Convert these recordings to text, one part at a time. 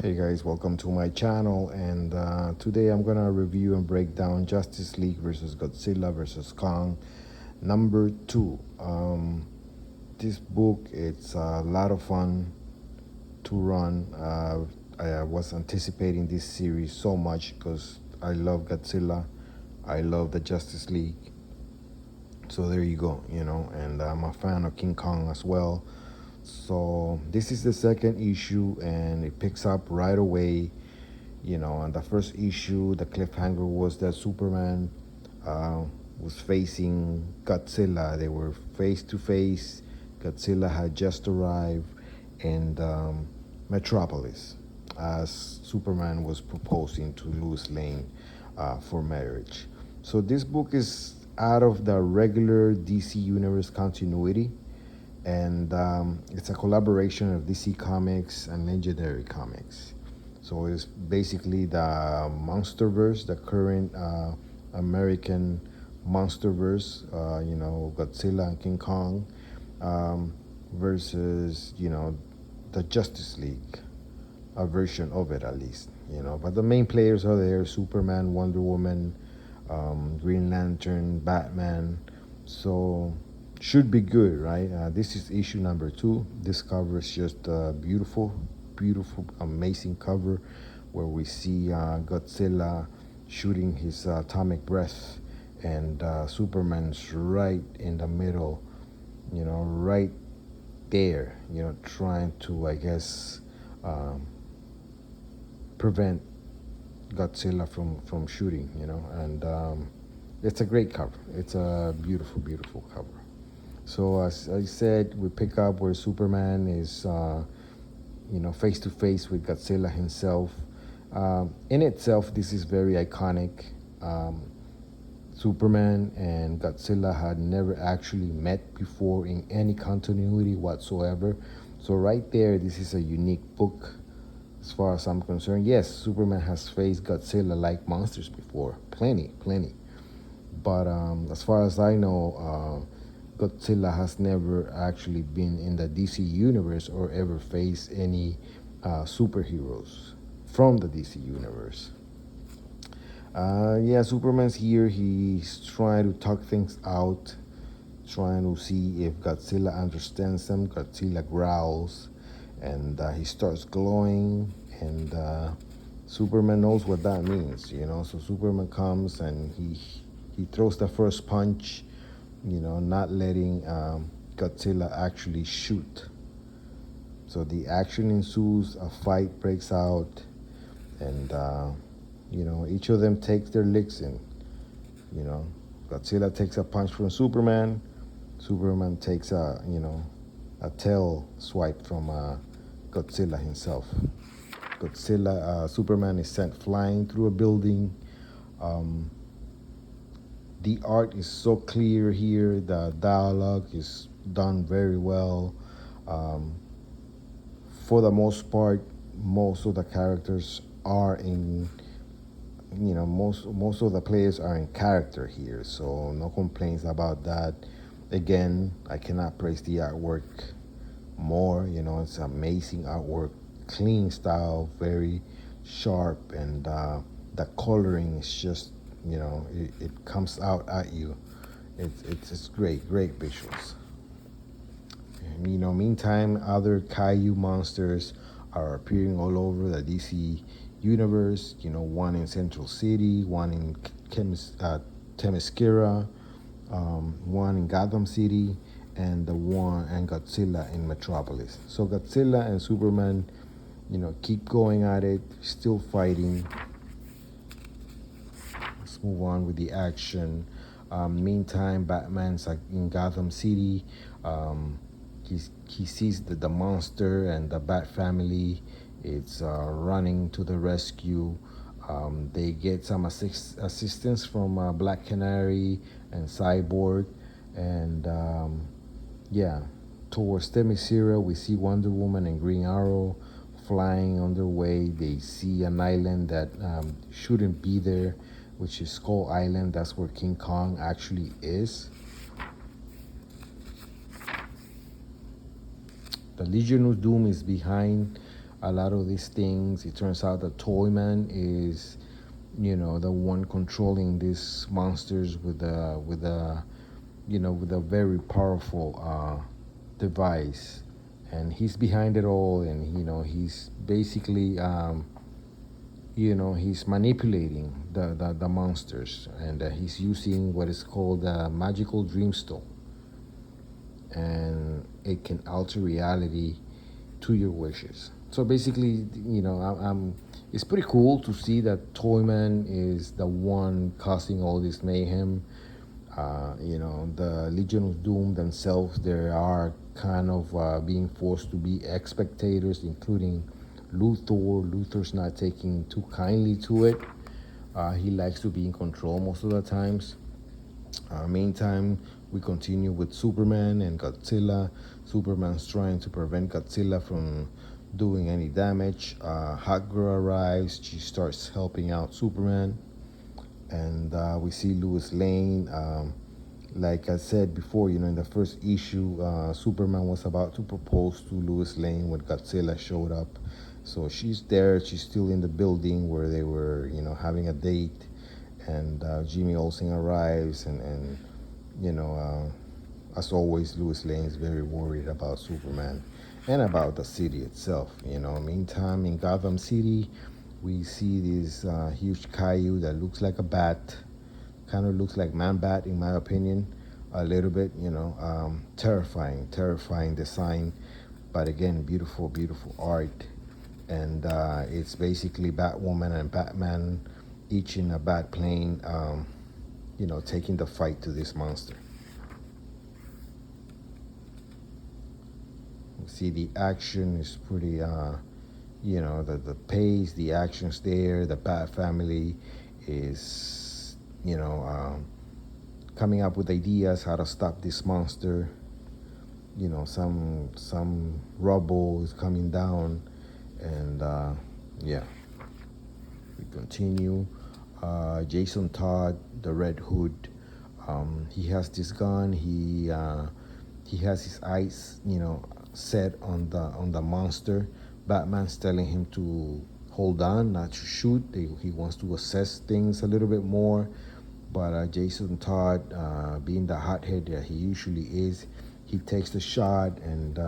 Hey guys, welcome to my channel, and today I'm gonna review and break down Justice League versus Godzilla versus Kong number 2. This book, it's a lot of fun to run. I was anticipating this series so much because I love Godzilla, I love the Justice League, so there you go, and I'm a fan of King Kong as well. So this is the second issue, and it picks up right away. On the first issue, the cliffhanger was that Superman uh, was facing Godzilla. They were face to face. Godzilla had just arrived in Metropolis as Superman was proposing to Lois Lane for marriage. So this book is out of the regular DC Universe continuity, and it's a collaboration of DC Comics and Legendary Comics. So it's basically the MonsterVerse, the current American MonsterVerse, Godzilla and King Kong, versus, the Justice League, a version of it at least. But the main players are there: Superman, Wonder Woman, Green Lantern, Batman. So should be good, right? This is issue number 2. This cover is just beautiful, beautiful, amazing cover where we see Godzilla shooting his atomic breath, and Superman's right in the middle, right there, trying to, I guess, prevent Godzilla from shooting, and it's a great cover. It's a beautiful, beautiful cover. So as I said, we pick up where Superman is, face to face with Godzilla himself. In itself, this is very iconic. Superman and Godzilla had never actually met before in any continuity whatsoever. So right there, this is a unique book as far as I'm concerned. Yes, Superman has faced Godzilla-like monsters before, plenty. But as far as I know, Godzilla has never actually been in the DC universe or ever faced any superheroes from the DC universe. Yeah, Superman's here. He's trying to talk things out, trying to see if Godzilla understands him. Godzilla growls, and he starts glowing, and Superman knows what that means. So Superman comes and he throws the first punch, not letting Godzilla actually shoot. So the action ensues, a fight breaks out, and each of them takes their licks in. Godzilla takes a punch from Superman. Superman takes a tail swipe from Godzilla himself. Superman is sent flying through a building. The art is so clear here. The dialogue is done very well. For the most part, most of the characters are in, most of the players are in character here. So no complaints about that. Again, I cannot praise the artwork more. It's amazing artwork, clean style, very sharp, and the coloring is just, it comes out at you. It's great visuals. And, meantime, other Kaiju monsters are appearing all over the DC universe. One in Central City, one in Themyscira, one in Gotham City, and Godzilla in Metropolis. So Godzilla and Superman, keep going at it, still fighting. Let's move on with the action. Meantime, Batman's in Gotham City. He sees the monster, and the Bat family is running to the rescue. They get some assistance from Black Canary and Cyborg, and towards Themyscira, we see Wonder Woman and Green Arrow flying on their way. They see an island that shouldn't be there, which is Skull Island. That's where King Kong actually is. The Legion of Doom is behind a lot of these things. It turns out that Toyman is, the one controlling these monsters with a very powerful device, and he's behind it all, and he's basically he's manipulating the monsters, and he's using what is called a magical dreamstone, and it can alter reality to your wishes. So basically, it's pretty cool to see that Toyman is the one causing all this mayhem. The Legion of Doom themselves, they are kind of being forced to be spectators, including Luthor. Luthor's not taking too kindly to it. He likes to be in control most of the times. Meantime, we continue with Superman and Godzilla. Superman's trying to prevent Godzilla from doing any damage. Hot Girl arrives. She starts helping out Superman. And we see Lois Lane. Like I said before, in the first issue, Superman was about to propose to Lois Lane when Godzilla showed up. So she's there. She's still in the building where they were, having a date. And Jimmy Olsen arrives, and as always, Lois Lane is very worried about Superman and about the city itself. Meantime, in Gotham City, we see this huge Caillou that looks like a bat, kind of looks like Man-Bat in my opinion, a little bit. Terrifying design, but again, beautiful, beautiful art. And it's basically Batwoman and Batman, each in a bat plane, taking the fight to this monster. You see the action is pretty, the pace, the action's there. The Bat family is, coming up with ideas how to stop this monster. Some rubble is coming down, and yeah, we continue. Jason Todd, the Red Hood, he has this gun. He has his eyes, set on the monster. Batman's telling him to hold on, not to shoot. He wants to assess things a little bit more. But Jason Todd, being the hothead that he usually is, he takes the shot, and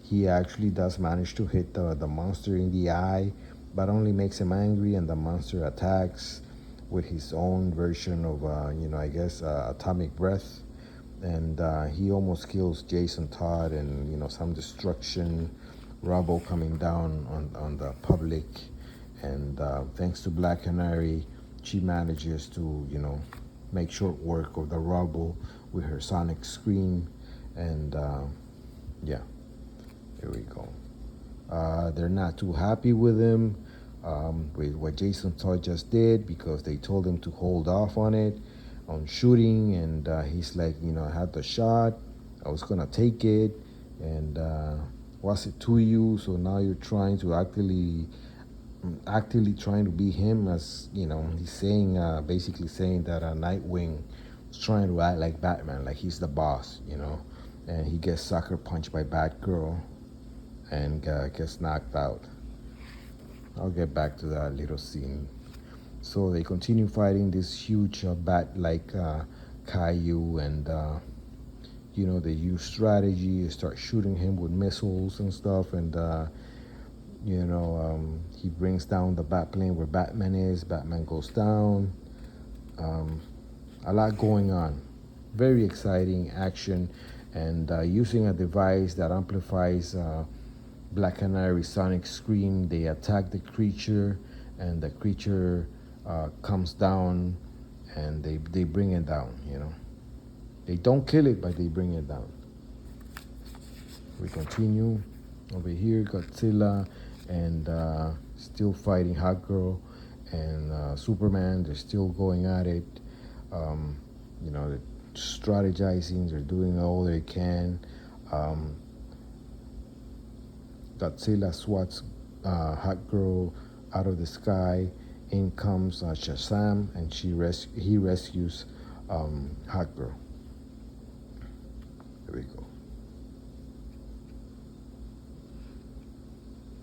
he actually does manage to hit the monster in the eye, but only makes him angry, and the monster attacks with his own version of, atomic breath. And he almost kills Jason Todd, and some destruction, rubble coming down on the public. And thanks to Black Canary, she manages to, make short work of the rubble with her sonic scream. And yeah, here we go. They're not too happy with him, with what Jason Todd just did, because they told him to hold off on shooting. And he's like, I had the shot, I was gonna take it, and was it to you? So now you're trying to actively trying to be him, as he's saying, basically saying that Nightwing is trying to act like Batman, like he's the boss, and he gets sucker punched by Batgirl and gets knocked out. I'll get back to that little scene. So they continue fighting this huge bat-like Caillou, and they use strategy, start shooting him with missiles and stuff, and he brings down the bat plane where Batman is. Batman goes down. A lot going on. Very exciting action, and using a device that amplifies Black Canary sonic scream, they attack the creature, and the creature comes down, and they bring it down. They don't kill it, but they bring it down. We continue. Over here, Godzilla and still fighting Hot Girl and Superman. They're still going at it. They're strategizing. They're doing all they can. Godzilla swats Hot Girl out of the sky. In comes Shazam, and he rescues Hot Girl. There we go.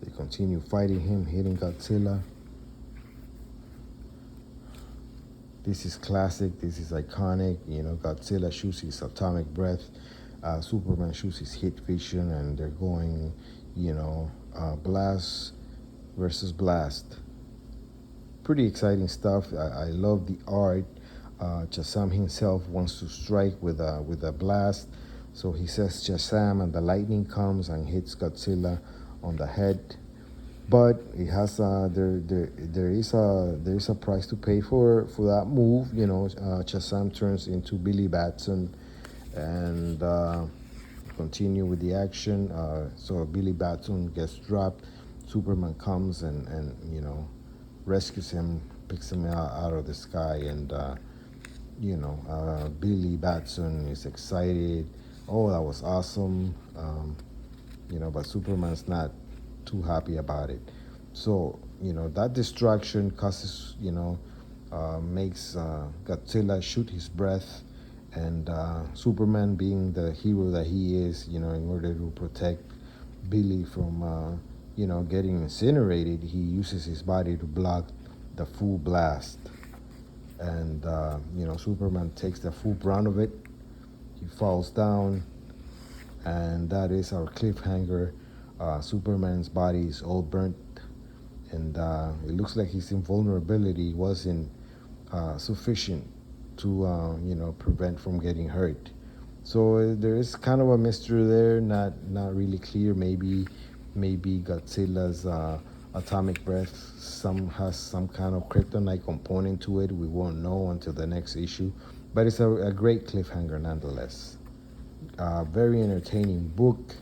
They continue fighting him, hitting Godzilla. This is classic. This is iconic. Godzilla shoots his atomic breath. Superman shoots his heat vision, and they're going, blast versus blast. Pretty exciting stuff. I love the art. Shazam himself wants to strike with a blast, so he says Shazam, and the lightning comes and hits Godzilla on the head. But it has there is a price to pay for that move. Shazam turns into Billy Batson, and continue with the action. So Billy Batson gets dropped. Superman comes and rescues him, picks him out of the sky, and Billy Batson is excited. Oh, that was awesome. But Superman's not too happy about it. So that distraction causes makes Godzilla shoot his breath, and Superman, being the hero that he is, in order to protect Billy from getting incinerated, he uses his body to block the full blast, and Superman takes the full brunt of it. He falls down, and that is our cliffhanger. Superman's body is all burnt, and it looks like his invulnerability wasn't sufficient to prevent from getting hurt. So there is kind of a mystery there, not really clear. Maybe Godzilla's atomic breath has some kind of kryptonite component to it. We won't know until the next issue, but it's a great cliffhanger nonetheless. Very entertaining book.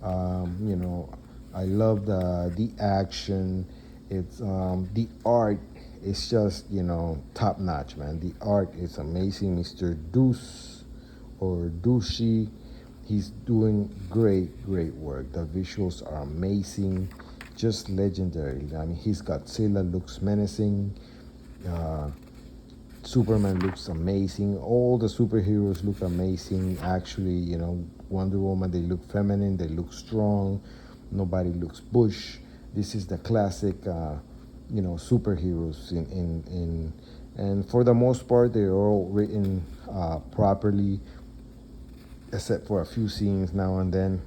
I love the action. It's the art is just top notch, man. The art is amazing. Mr. Deuce or Dushi, he's doing great work. The visuals are amazing, just legendary. I mean, his Godzilla looks menacing. Superman looks amazing. All the superheroes look amazing. Actually, Wonder Woman, they look feminine, they look strong. Nobody looks bush. This is the classic, superheroes and for the most part, they're all written properly, except for a few scenes now and then.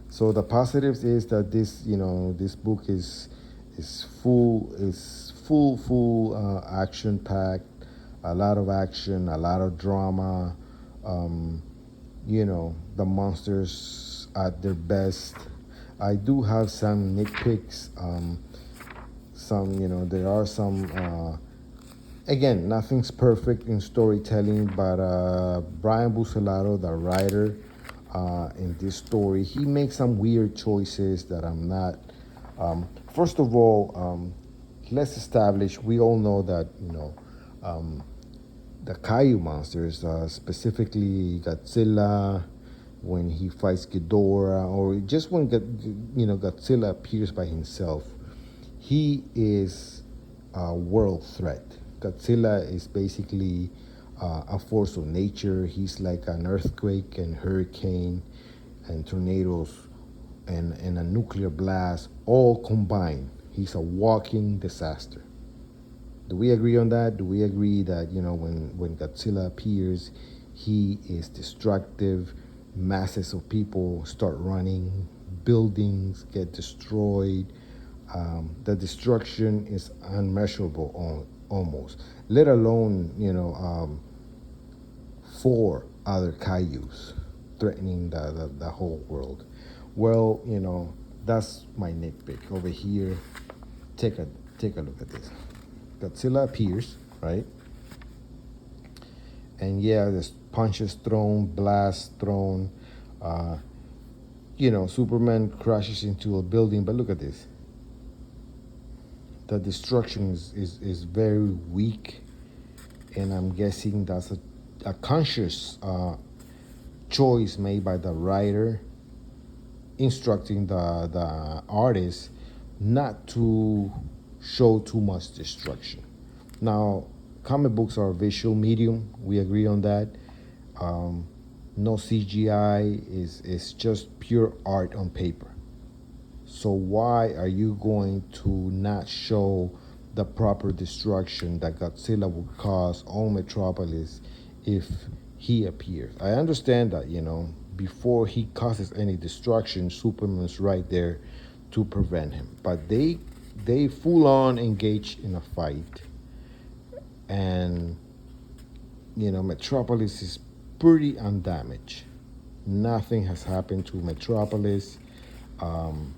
So the positives is that this book is full action packed, a lot of action, a lot of drama. The monsters at their best. I do have some nitpicks. There are some. Again, nothing's perfect in storytelling, but Brian Buccellato, the writer in this story, he makes some weird choices that I'm not. First of all, let's establish. We all know that the Kaiju monsters, specifically Godzilla, when he fights Ghidorah, or just when Godzilla appears by himself, he is a world threat. Godzilla is basically a force of nature. He's like an earthquake and hurricane and tornadoes and a nuclear blast all combined. He's a walking disaster. Do we agree on that? Do we agree that when Godzilla appears, he is destructive? Masses of people start running, buildings get destroyed. The destruction is unmeasurable almost, let alone 4 other kaijus threatening the whole world. Well, that's my nitpick over here. Take a look at this. Godzilla appears, right? And yeah, there's punches thrown, blasts thrown. Superman crashes into a building, but look at this. The destruction is very weak, and I'm guessing that's a conscious choice made by the writer, instructing the artist not to show too much destruction. Now, comic books are a visual medium. We agree on that. No CGI is just pure art on paper. So why are you going to not show the proper destruction that Godzilla would cause on Metropolis if he appears? I understand that, before he causes any destruction, Superman's right there to prevent him. But they full on engage in a fight, and Metropolis is pretty undamaged. Nothing has happened to Metropolis. Um,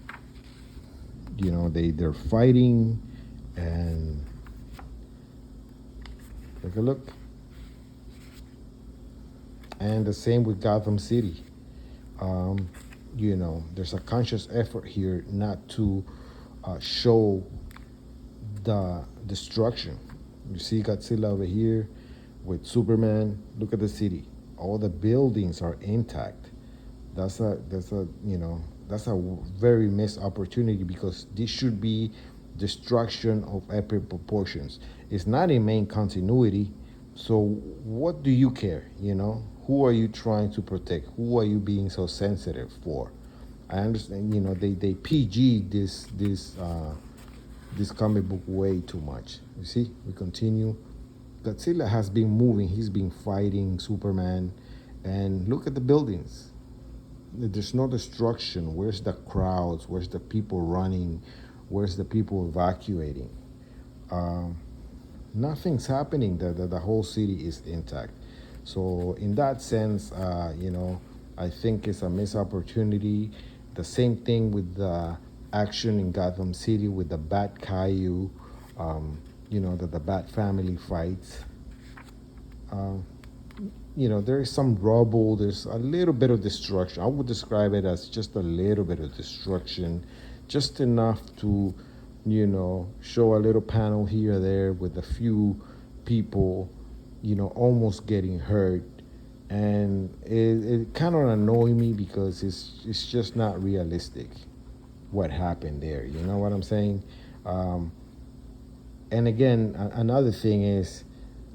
they're fighting, and take a look. And the same with Gotham City. Um, there's a conscious effort here not to show the destruction. You see Godzilla over here with Superman. Look at the city. All the buildings are intact. That's a very missed opportunity, because this should be destruction of epic proportions. It's not in main continuity. So what do you care? Who are you trying to protect? Who are you being so sensitive for? I understand. They PG this comic book way too much. You see, we continue. Godzilla has been moving. He's been fighting Superman, and look at the buildings. There's no destruction. Where's the crowds? Where's the people running? Where's the people evacuating? Um, Nothing's happening. The whole city is intact. So in that sense, I think it's a missed opportunity. The same thing with the action in Gotham City with the Bat Caillou, that the Bat family fights. Um, there is some rubble, there's a little bit of destruction. I would describe it as just a little bit of destruction, just enough to, show a little panel here or there with a few people, almost getting hurt. And it kind of annoyed me, because it's just not realistic what happened there. You know what I'm saying? Um, and again, another thing is,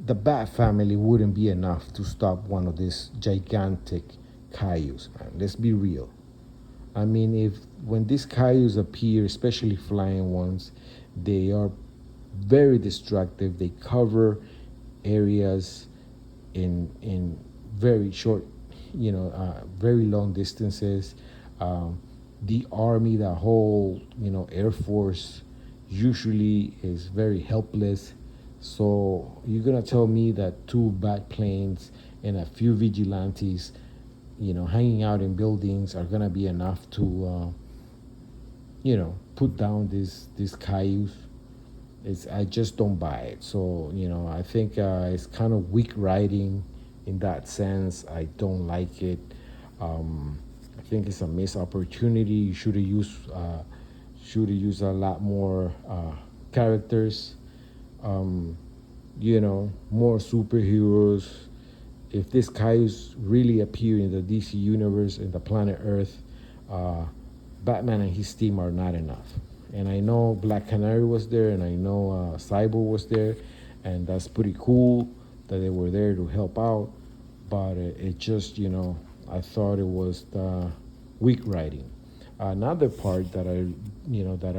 the Bat family wouldn't be enough to stop one of these gigantic Cayuse, man. Let's be real. I mean, if when these Cayuse appear, especially flying ones, they are very destructive. They cover areas in very short, very long distances. Um, the army, the whole, Air Force, usually is very helpless. So you're gonna tell me that two bat planes and a few vigilantes, hanging out in buildings are gonna be enough to, put down this Cayuse? I just don't buy it. So I think it's kind of weak writing in that sense. I don't like it. I think it's a missed opportunity. You should have used a lot more characters. um, more superheroes. If this guys really appear in the DC universe, in the planet Earth, uh, Batman and his team are not enough. And I know Black Canary was there, and I know Cyborg was there, and that's pretty cool that they were there to help out. But it just, I thought it was the weak writing. Another part that I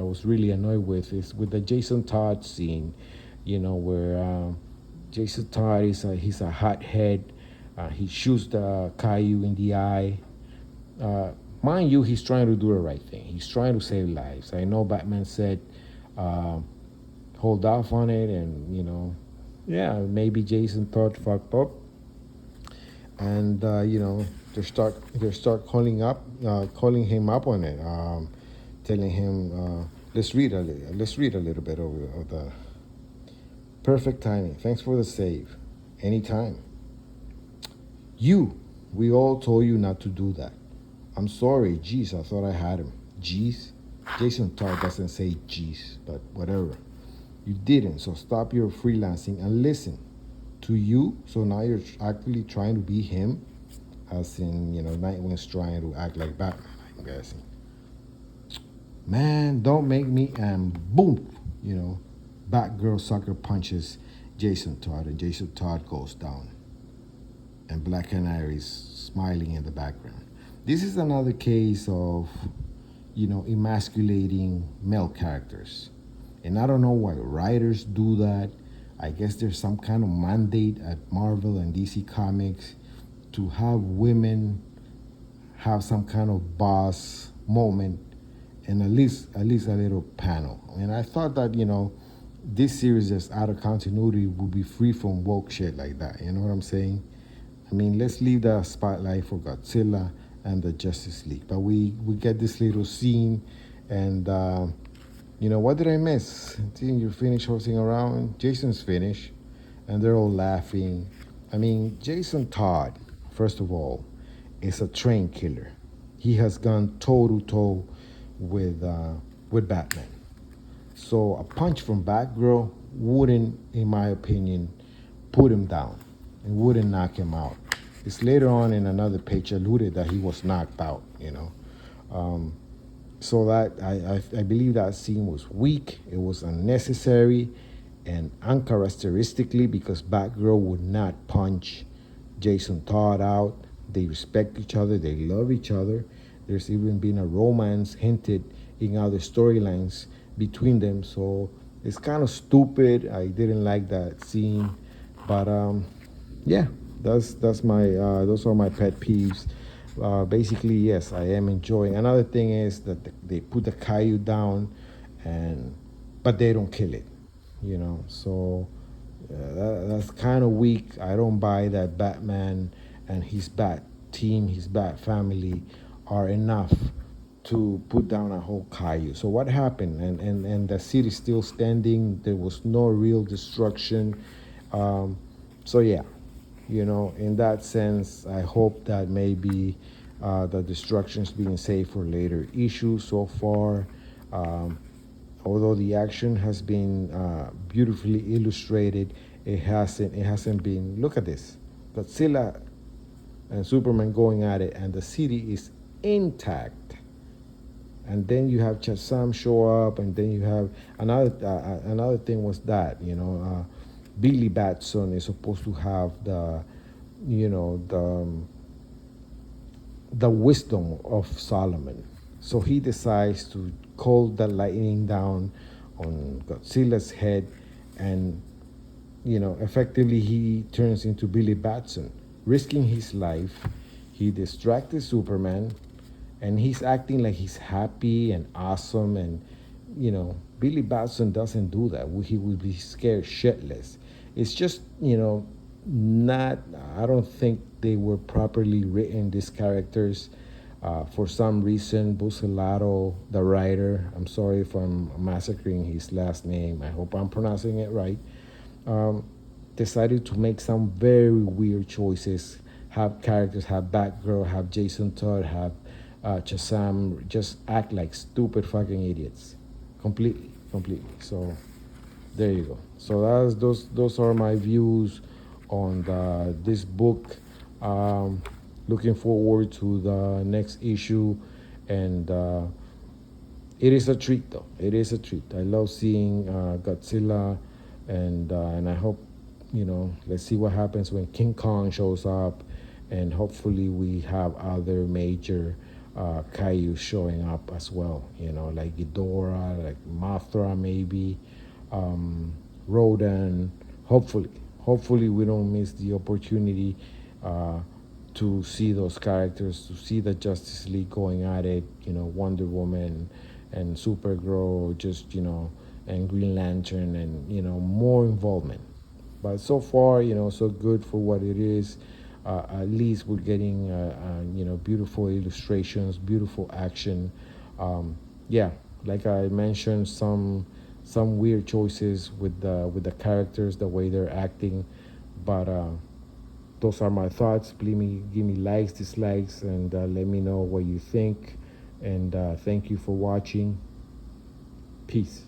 was really annoyed with is with the Jason Todd scene, where Jason Todd he's a hothead. He shoots the Caillou in the eye. Uh, Mind you, he's trying to do the right thing. He's trying to save lives. I know Batman said, uh, hold off on it, and yeah, maybe Jason Todd fucked up, and they start calling him up on it, telling him, let's read a little bit of the perfect timing. Thanks for the save. Anytime. We all told you not to do that. I'm sorry. Jeez, I thought I had him. Jeez. Jason Todd doesn't say jeez, but whatever. You didn't, so stop your freelancing and listen to you. So now you're actually trying to be him, as in, Nightwing's trying to act like Batman, I'm guessing. Man, don't make me, and boom, Batgirl sucker punches Jason Todd, and Jason Todd goes down. And Black Canary's smiling in the background. This is another case of, emasculating male characters. And I don't know why writers do that. I guess there's some kind of mandate at Marvel and DC Comics to have women have some kind of boss moment and at least a little panel. And I thought that this series is out of continuity would be free from woke shit like that. You know what I'm saying? I mean, let's leave the spotlight for Godzilla and the Justice League. But we get this little scene, and what did I miss? I think you finished horsing around. Jason's finished, and they're all laughing. I mean, Jason Todd, first of all, is a trained killer. He has gone toe to toe with Batman. So a punch from Batgirl wouldn't, in my opinion, put him down. It wouldn't knock him out. It's later on in another page alluded that he was knocked out. So that I believe that scene was weak. It was unnecessary and uncharacteristically because Batgirl would not punch Jason Todd out. They respect each other. They love each other. There's even been a romance hinted in other storylines between them. So it's kind of stupid. I didn't like that scene, but yeah, that's my those are my pet peeves. Basically, yes, I am enjoying. Another thing is that they put the Caillou down, but they don't kill it. So that's kind of weak. I don't buy that Batman and his Bat team, his Bat family, are enough to put down a whole Caillou. So what happened? And the city's still standing. There was no real destruction. So yeah, in that sense, I hope that maybe the destruction's being saved for later issues. So far, although the action has been beautifully illustrated, it hasn't been. Look at this, Godzilla and Superman going at it, and the city is intact. And then you have Shazam show up, and then you have another thing was that Billy Batson is supposed to have the you know the wisdom of Solomon, so he decides to call the lightning down on Godzilla's head, and effectively he turns into Billy Batson, risking his life. He distracted Superman, and he's acting like he's happy and awesome. And Billy Batson doesn't do that. He would be scared shitless. It's just not. I don't think they were properly written, these characters. For some reason, Bucelato, the writer, I'm sorry if I'm massacring his last name, I hope I'm pronouncing it right, decided to make some very weird choices. Have characters, have Batgirl, have Jason Todd, have Shazam, just act like stupid fucking idiots. Completely. So there you go. So those are my views on this book. Looking forward to the next issue, and it is a treat, though. It is a treat. I love seeing Godzilla, and I hope let's see what happens when King Kong shows up, and hopefully we have other major Kaiju showing up as well. Like Ghidorah, like Mothra, maybe Rodan. Hopefully we don't miss the opportunity to see those characters, to see the Justice League going at it, Wonder Woman and Supergirl, and Green Lantern, and, more involvement. But so far, so good for what it is. At least we're getting, beautiful illustrations, beautiful action. Yeah, like I mentioned, some weird choices with the characters, the way they're acting, but those are my thoughts. Please give me likes, dislikes, and let me know what you think. And thank you for watching. Peace.